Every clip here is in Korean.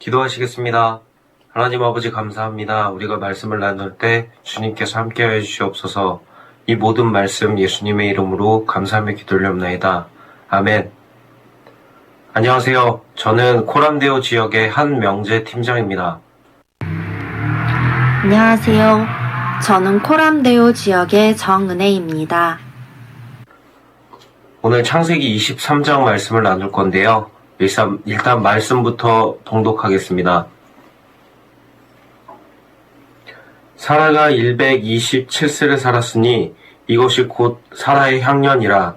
기도하시겠습니다. 하나님 아버지 감사합니다. 우리가 말씀을 나눌 때 주님께서 함께하여 주시옵소서. 이 모든 말씀 예수님의 이름으로 감사하며 기도올려옵나이다. 아멘. 안녕하세요. 저는 코람데오 지역의 한명재 팀장입니다. 안녕하세요. 저는 코람데오 지역의 정은혜입니다. 오늘 창세기 23장 말씀을 나눌 건데요. 일단 말씀부터 봉독하겠습니다. 사라가 127세를 살았으니 이것이 곧 사라의 향년이라.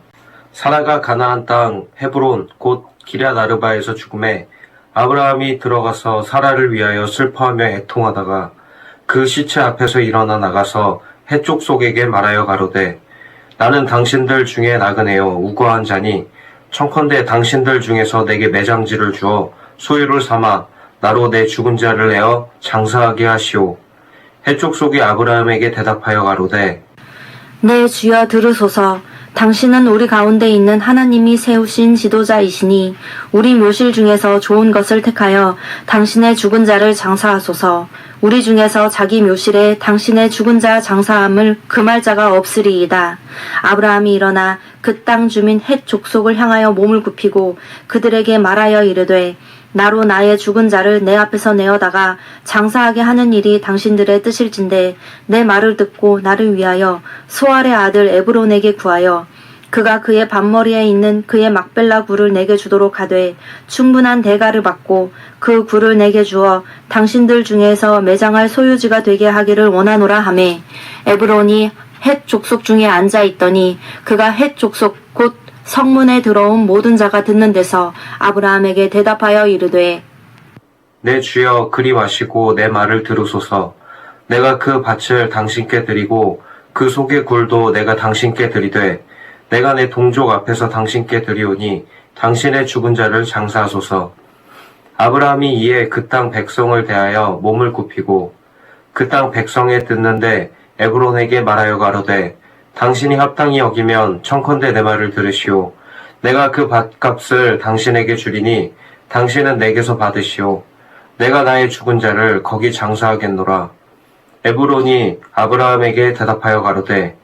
사라가 가나안 땅 헤브론 곧 기럇 아르바에서 죽음에 아브라함이 들어가서 사라를 위하여 슬퍼하며 애통하다가 그 시체 앞에서 일어나 나가서 해쪽 속에게 말하여 가로되 나는 당신들 중에 나그네요 우거한 자니 청컨대 당신들 중에서 내게 매장지를 주어 소유를 삼아 나로 내 죽은 자를 내어 장사하게 하시오. 해쪽 속이 아브라함에게 대답하여 가로되 네 주여 들으소서. 당신은 우리 가운데 있는 하나님이 세우신 지도자이시니 우리 묘실 중에서 좋은 것을 택하여 당신의 죽은 자를 장사하소서. 우리 중에서 자기 묘실에 당신의 죽은 자 장사함을 금할 자가 없으리이다. 아브라함이 일어나 그 땅 주민 헷 족속을 향하여 몸을 굽히고 그들에게 말하여 이르되 나로 나의 죽은 자를 내 앞에서 내어다가 장사하게 하는 일이 당신들의 뜻일진데 내 말을 듣고 나를 위하여 소알의 아들 에브론에게 구하여 그가 그의 밭머리에 있는 그의 막벨라 굴을 내게 주도록 하되 충분한 대가를 받고 그 굴을 내게 주어 당신들 중에서 매장할 소유지가 되게 하기를 원하노라 하매 에브론이 헷 족속 중에 앉아 있더니 그가 헷 족속 곧 성문에 들어온 모든 자가 듣는 데서 아브라함에게 대답하여 이르되 내 주여 그리 마시고 내 말을 들으소서. 내가 그 밭을 당신께 드리고 그 속의 굴도 내가 당신께 드리되 내가 내 동족 앞에서 당신께 드리오니 당신의 죽은 자를 장사하소서. 아브라함이 이에 그 땅 백성을 대하여 몸을 굽히고 그 땅 백성에 듣는데 에브론에게 말하여 가로되 당신이 합당히 여기면 청컨대 내 말을 들으시오. 내가 그 밭값을 당신에게 주리니 당신은 내게서 받으시오. 내가 나의 죽은 자를 거기 장사하겠노라. 에브론이 아브라함에게 대답하여 가로되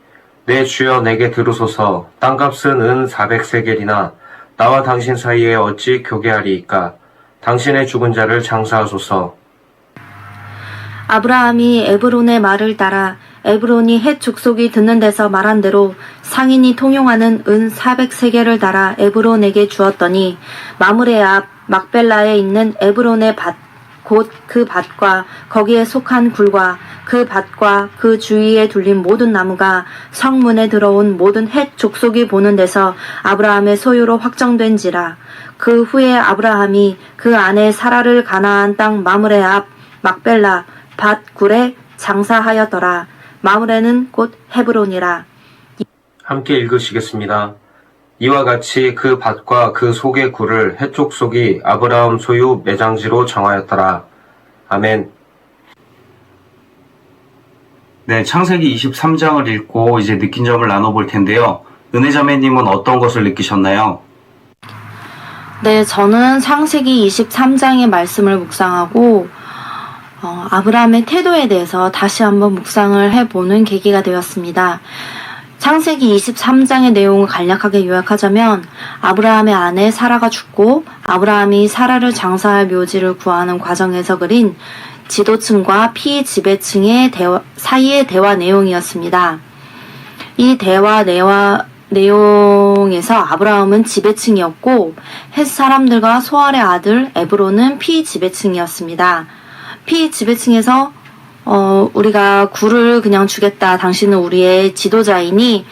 내 주여 내게 들으소서. 땅값은 은 400세겔이나 나와 당신 사이에 어찌 교개하리이까. 당신의 죽은 자를 장사하소서. 아브라함이 에브론의 말을 따라 에브론이 헷 족속이 듣는 데서 말한 대로 상인이 통용하는 은 400세겔을 달아 에브론에게 주었더니 마므레 앞 막벨라에 있는 에브론의 밭 곧 그 밭과 거기에 속한 굴과 그 밭과 그 주위에 둘린 모든 나무가 성문에 들어온 모든 헷 족속이 보는 데서 아브라함의 소유로 확정된지라. 그 후에 아브라함이 그 아내 사라를 가나안 땅 마므레 앞 막벨라 밭 굴에 장사하였더라. 마므레는 곧 헤브론이라. 함께 읽으시겠습니다. 이와 같이 그 밭과 그 속의 굴을 해쪽 속이 아브라함 소유 매장지로 정하였더라. 아멘. 네, 창세기 23장을 읽고 이제 느낀 점을 나눠볼 텐데요. 은혜자매님은 어떤 것을 느끼셨나요? 네, 저는 창세기 23장의 말씀을 묵상하고 아브라함의 태도에 대해서 다시 한번 묵상을 해보는 계기가 되었습니다. 창세기 23장의 내용을 간략하게 요약하자면 아브라함의 아내 사라가 죽고 아브라함이 사라를 장사할 묘지를 구하는 과정에서 그린 지도층과 피지배층의 사이의 대화 내용이었습니다. 이 대화 내용에서 아브라함은 지배층이었고 헷 사람들과 소알의 아들 에브론은 피지배층이었습니다. 피지배층에서 우리가 굴을 그냥 주겠다. 당신은 우리의 지도자이니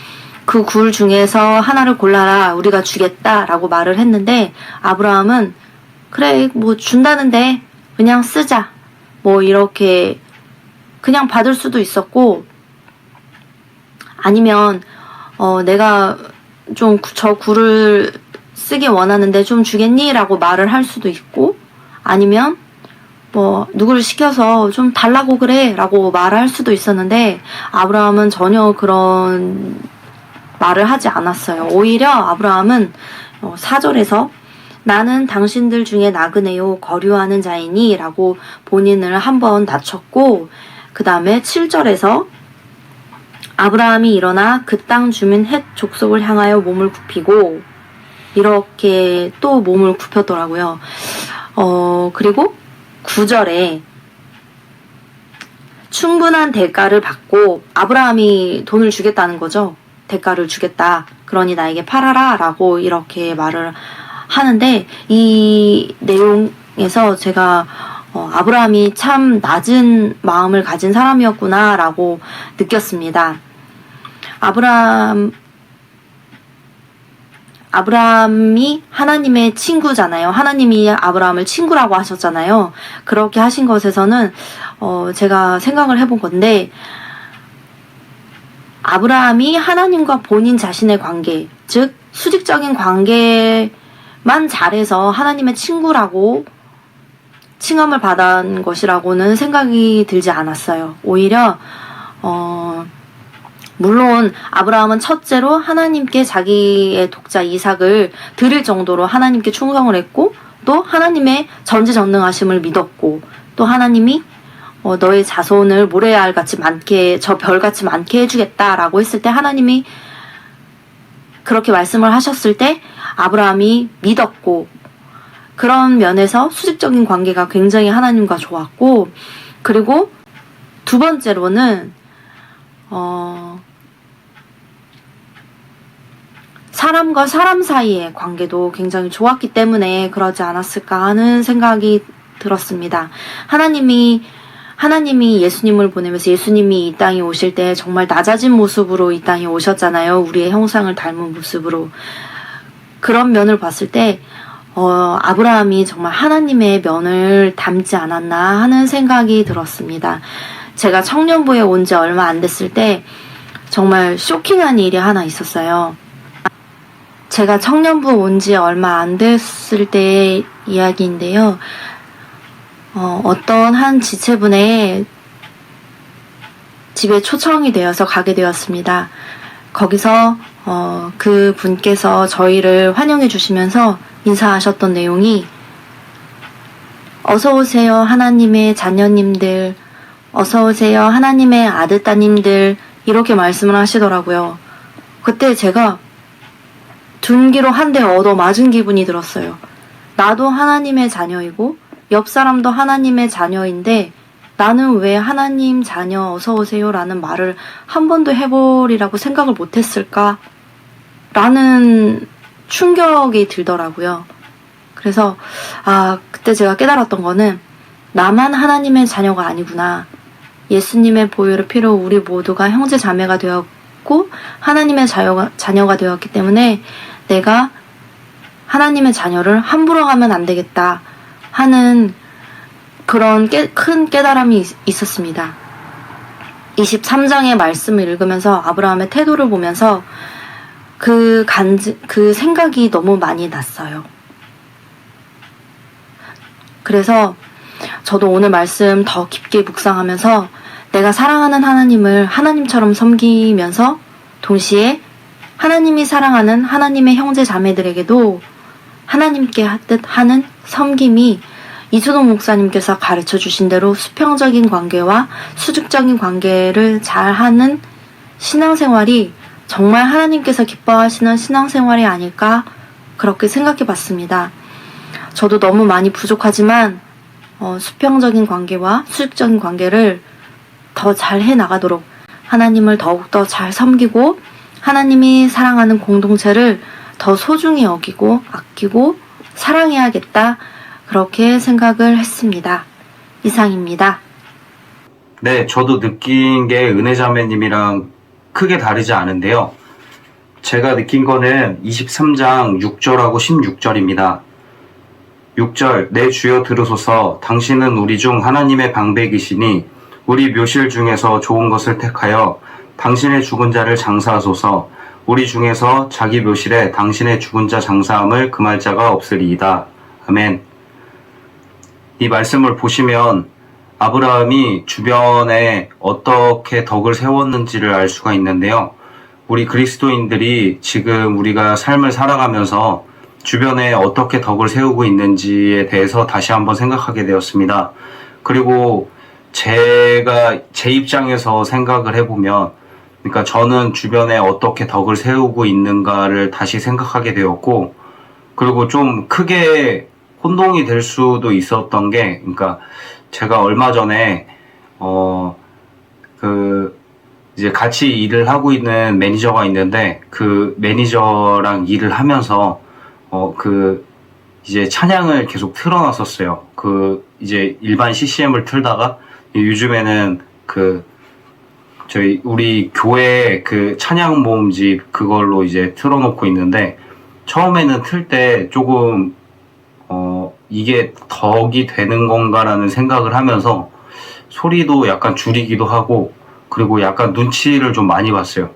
그 굴 중에서 하나를 골라라. 우리가 주겠다. 라고 말을 했는데 아브라함은 그래 뭐 준다는데 그냥 쓰자. 뭐 이렇게 그냥 받을 수도 있었고 아니면 내가 좀 저 굴을 쓰기 원하는데 좀 주겠니? 라고 말을 할 수도 있고 아니면 뭐 누구를 시켜서 좀 달라고 그래 라고 말할 수도 있었는데 아브라함은 전혀 그런 말을 하지 않았어요. 오히려 아브라함은 4절에서 나는 당신들 중에 나그네요 거류하는 자이니 라고 본인을 한번 낮췄고, 그 다음에 7절에서 아브라함이 일어나 그 땅 주민 헷 족속을 향하여 몸을 굽히고, 이렇게 또 몸을 굽혔더라고요. 그리고 9절에 충분한 대가를 받고, 아브라함이 돈을 주겠다는 거죠. 대가를 주겠다. 그러니 나에게 팔아라 라고 이렇게 말을 하는데, 이 내용에서 제가 아브라함이 참 낮은 마음을 가진 사람이었구나 라고 느꼈습니다. 아브라함이 하나님의 친구잖아요. 하나님이 아브라함을 친구라고 하셨잖아요. 그렇게 하신 것에서는 제가 생각을 해본 건데, 아브라함이 하나님과 본인 자신의 관계, 즉 수직적인 관계만 잘해서 하나님의 친구라고 칭함을 받은 것이라고는 생각이 들지 않았어요. 오히려 물론 아브라함은 첫째로 하나님께 자기의 독자 이삭을 드릴 정도로 하나님께 충성을 했고, 또 하나님의 전지전능하심을 믿었고, 또 하나님이 너의 자손을 모래알 같이 많게, 저 별같이 많게 해주겠다라고 했을 때, 하나님이 그렇게 말씀을 하셨을 때 아브라함이 믿었고, 그런 면에서 수직적인 관계가 굉장히 하나님과 좋았고, 그리고 두 번째로는 사람과 사람 사이의 관계도 굉장히 좋았기 때문에 그러지 않았을까 하는 생각이 들었습니다. 하나님이 예수님을 보내면서 예수님이 이 땅에 오실 때 정말 낮아진 모습으로 이 땅에 오셨잖아요. 우리의 형상을 닮은 모습으로. 그런 면을 봤을 때 아브라함이 정말 하나님의 면을 닮지 않았나 하는 생각이 들었습니다. 제가 청년부에 온 지 얼마 안 됐을 때 정말 쇼킹한 일이 하나 있었어요. 제가 청년부 온 지 얼마 안 됐을 때의 이야기인데요. 어떤 한 지체분의 집에 초청이 되어서 가게 되었습니다. 거기서 그 분께서 저희를 환영해 주시면서 인사하셨던 내용이, 어서 오세요 하나님의 자녀님들, 어서 오세요 하나님의 아들 따님들, 이렇게 말씀을 하시더라고요. 그때 제가 둔기로 한 대 얻어 맞은 기분이 들었어요. 나도 하나님의 자녀이고 옆 사람도 하나님의 자녀인데 나는 왜 하나님 자녀 어서 오세요 라는 말을 한 번도 해보리라고 생각을 못했을까 라는 충격이 들더라고요. 그래서 그때 제가 깨달았던 거는, 나만 하나님의 자녀가 아니구나. 예수님의 보혈의 피로 우리 모두가 형제 자매가 되었고 하나님의 자녀가 되었기 때문에 내가 하나님의 자녀를 함부로 하면 안 되겠다 하는 그런 큰 깨달음이 있었습니다. 23장의 말씀을 읽으면서 아브라함의 태도를 보면서 그 생각이 너무 많이 났어요. 그래서 저도 오늘 말씀 더 깊게 묵상하면서 내가 사랑하는 하나님을 하나님처럼 섬기면서 동시에 하나님이 사랑하는 하나님의 형제 자매들에게도 하나님께 하듯 하는 섬김이 이준호 목사님께서 가르쳐 주신 대로 수평적인 관계와 수직적인 관계를 잘하는 신앙생활이 정말 하나님께서 기뻐하시는 신앙생활이 아닐까 그렇게 생각해 봤습니다. 저도 너무 많이 부족하지만 수평적인 관계와 수직적인 관계를 더 잘 해나가도록 하나님을 더욱더 잘 섬기고 하나님이 사랑하는 공동체를 더 소중히 여기고 아끼고 사랑해야겠다, 그렇게 생각을 했습니다. 이상입니다. 네, 저도 느낀 게 은혜자매님이랑 크게 다르지 않은데요. 제가 느낀 거는 23장 6절하고 16절입니다. 6절, 내 주여 들으소서. 당신은 우리 중 하나님의 방백이시니 우리 묘실 중에서 좋은 것을 택하여 당신의 죽은 자를 장사하소서. 우리 중에서 자기 묘실에 당신의 죽은 자 장사함을 금할 자가 없으리이다. 아멘. 이 말씀을 보시면 아브라함이 주변에 어떻게 덕을 세웠는지를 알 수가 있는데요. 우리 그리스도인들이 지금 우리가 삶을 살아가면서 주변에 어떻게 덕을 세우고 있는지에 대해서 다시 한번 생각하게 되었습니다. 그리고 제가 제 입장에서 생각을 해보면, 그러니까 저는 주변에 어떻게 덕을 세우고 있는가를 다시 생각하게 되었고, 그리고 좀 크게 혼동이 될 수도 있었던 게, 그러니까 제가 얼마 전에 이제 같이 일을 하고 있는 매니저가 있는데, 그 매니저랑 일을 하면서 이제 찬양을 계속 틀어놨었어요. 이제 일반 CCM을 틀다가 요즘에는 우리 교회 찬양 모음집 그걸로 이제 틀어놓고 있는데, 처음에는 틀 때 조금 이게 덕이 되는 건가라는 생각을 하면서 소리도 약간 줄이기도 하고, 그리고 약간 눈치를 좀 많이 봤어요.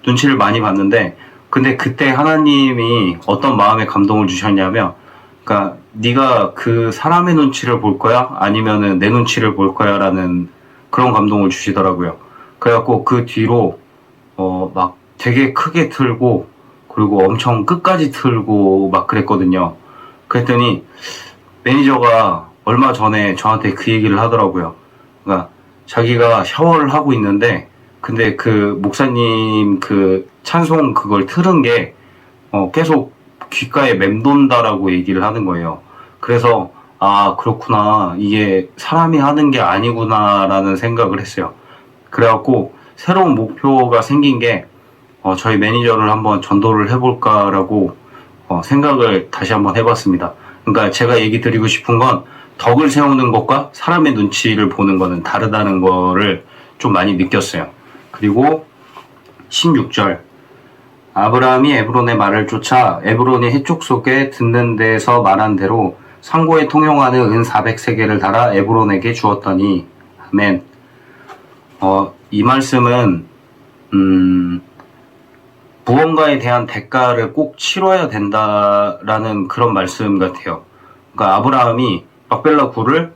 눈치를 많이 봤는데, 근데 그때 하나님이 어떤 마음에 감동을 주셨냐면, 그러니까 네가 그 사람의 눈치를 볼 거야? 아니면은 내 눈치를 볼 거야? 라는 그런 감동을 주시더라고요. 그래갖고 그 뒤로 막 되게 크게 틀고, 그리고 엄청 끝까지 틀고 막 그랬거든요. 그랬더니 매니저가 얼마 전에 저한테 그 얘기를 하더라고요. 그러니까 자기가 샤워를 하고 있는데, 근데 그 목사님 찬송 그걸 틀은 게 계속 귓가에 맴돈다라고 얘기를 하는 거예요. 그래서 아, 그렇구나, 이게 사람이 하는 게 아니구나라는 생각을 했어요. 그래갖고 새로운 목표가 생긴 게 저희 매니저를 한번 전도를 해볼까라고 생각을 다시 한번 해봤습니다. 그러니까 제가 얘기 드리고 싶은 건, 덕을 세우는 것과 사람의 눈치를 보는 거는 다르다는 거를 좀 많이 느꼈어요. 그리고 16절, 아브라함이 에브론의 말을 쫓아 에브론이 해쪽 속에 듣는 데에서 말한 대로 상고에 통용하는 은 400세겔을 달아 에브론에게 주었더니. 아멘. 이 말씀은 무언가에 대한 대가를 꼭 치러야 된다라는 그런 말씀 같아요. 그러니까 아브라함이 막벨라 굴을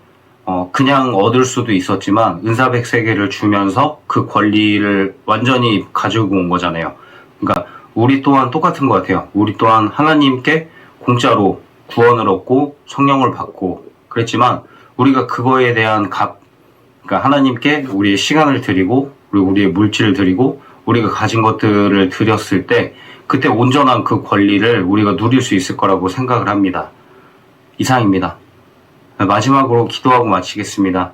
그냥 얻을 수도 있었지만 은사백세계를 주면서 그 권리를 완전히 가지고 온 거잖아요. 그러니까 우리 또한 똑같은 것 같아요. 우리 또한 하나님께 공짜로 구원을 얻고 성령을 받고 그랬지만, 우리가 그거에 대한 그러니까 하나님께 우리의 시간을 드리고, 그리고 우리의 물질을 드리고, 우리가 가진 것들을 드렸을 때 그때 온전한 그 권리를 우리가 누릴 수 있을 거라고 생각을 합니다. 이상입니다. 마지막으로 기도하고 마치겠습니다.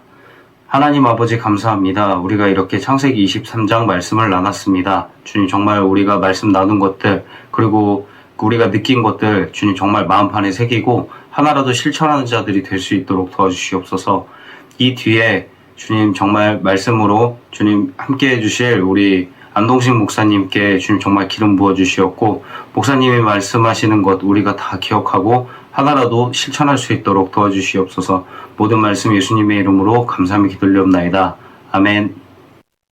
하나님 아버지, 감사합니다. 우리가 이렇게 창세기 23장 말씀을 나눴습니다. 주님, 정말 우리가 말씀 나눈 것들, 그리고 우리가 느낀 것들, 주님 정말 마음판에 새기고 하나라도 실천하는 자들이 될 수 있도록 도와주시옵소서. 이 뒤에 주님 정말 말씀으로 주님 함께 해주실 우리 안동식 목사님께 주님 정말 기름 부어주시었고, 목사님이 말씀하시는 것 우리가 다 기억하고 하나라도 실천할 수 있도록 도와주시옵소서. 모든 말씀 예수님의 이름으로 감사하며 기도드리옵나이다. 아멘.